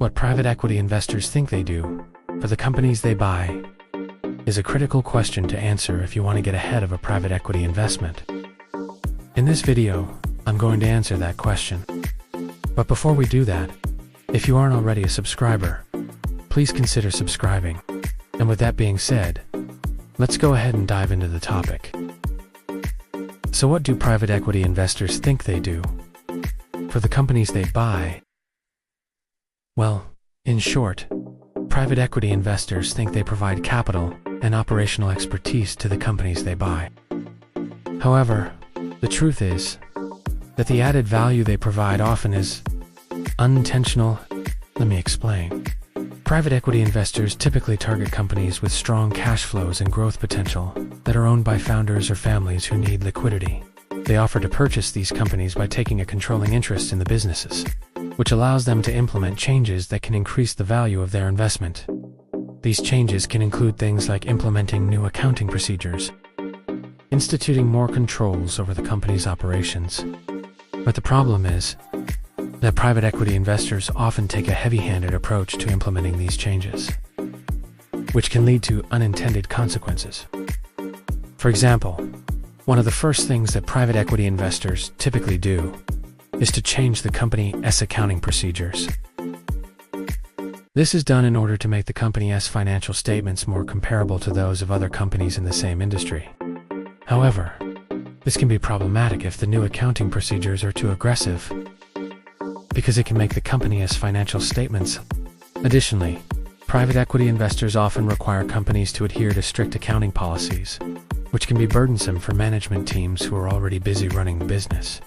What private equity investors think they do for the companies they buy is a critical question to answer if you want to get ahead of a private equity investment. In this video, I'm going to answer that question. But before we do that, if you aren't already a subscriber, please consider subscribing. And with that being said, let's go ahead and dive into the topic. So what do private equity investors think they do for the companies they buy? Well, in short, private equity investors think they provide capital and operational expertise to the companies they buy. However, the truth is that the added value they provide often is unintentional. Let me explain. Private equity investors typically target companies with strong cash flows and growth potential that are owned by founders or families who need liquidity. They offer to purchase these companies by taking a controlling interest in the businesses, which allows them to implement changes that can increase the value of their investment. These changes can include things like implementing new accounting procedures, instituting more controls over the company's operations. But the problem is that private equity investors often take a heavy-handed approach to implementing these changes, which can lead to unintended consequences. For example, one of the first things that private equity investors typically do is to change the company's accounting procedures. This is done in order to make the company's financial statements more comparable to those of other companies in the same industry. However, this can be problematic if the new accounting procedures are too aggressive, because it can make the company's financial statements. Additionally, private equity investors often require companies to adhere to strict accounting policies, which can be burdensome for management teams who are already busy running the business.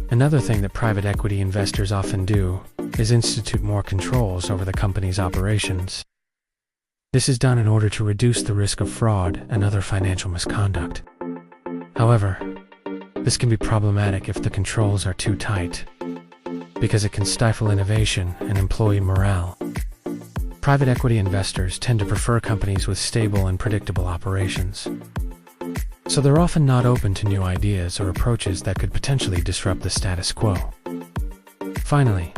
Another thing that private equity investors often do is institute more controls over the company's operations. This is done in order to reduce the risk of fraud and other financial misconduct. However, this can be problematic if the controls are too tight, because it can stifle innovation and employee morale. Private equity investors tend to prefer companies with stable and predictable operations, so they're often not open to new ideas or approaches that could potentially disrupt the status quo. Finally,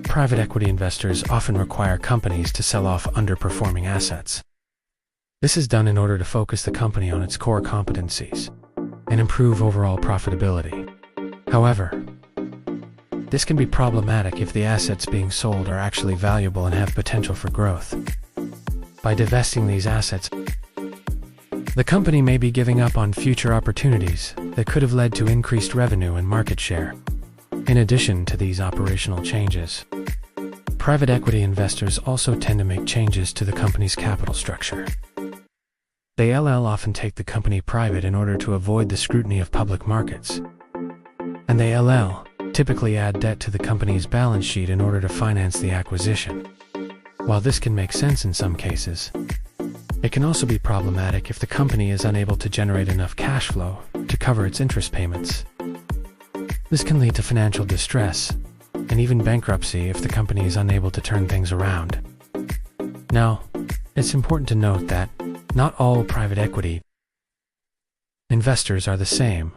private equity investors often require companies to sell off underperforming assets. This is done in order to focus the company on its core competencies and improve overall profitability. However, this can be problematic if the assets being sold are actually valuable and have potential for growth. By divesting these assets, the company may be giving up on future opportunities that could have led to increased revenue and market share. In addition to these operational changes, private equity investors also tend to make changes to the company's capital structure. They often take the company private in order to avoid the scrutiny of public markets, and they typically add debt to the company's balance sheet in order to finance the acquisition. While this can make sense in some cases, it can also be problematic if the company is unable to generate enough cash flow to cover its interest payments. This can lead to financial distress and even bankruptcy if the company is unable to turn things around. Now, it's important to note that not all private equity investors are the same,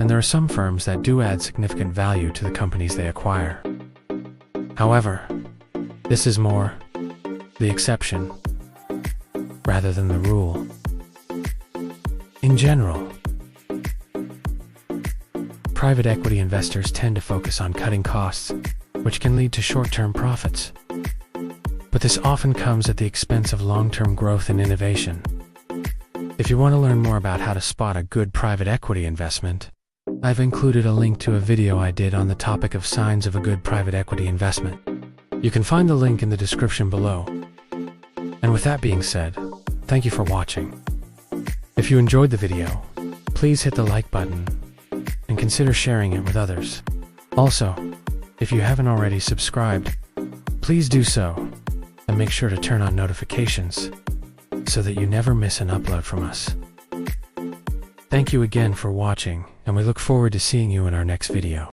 and there are some firms that do add significant value to the companies they acquire. However, this is more the exception rather than the rule. In general, private equity investors tend to focus on cutting costs, which can lead to short-term profits. But this often comes at the expense of long-term growth and innovation. If you want to learn more about how to spot a good private equity investment, I've included a link to a video I did on the topic of signs of a good private equity investment. You can find the link in the description below. And with that being said, thank you for watching. If you enjoyed the video, please hit the like button and consider sharing it with others. Also, if you haven't already subscribed, please do so and make sure to turn on notifications so that you never miss an upload from us. Thank you again for watching, and we look forward to seeing you in our next video.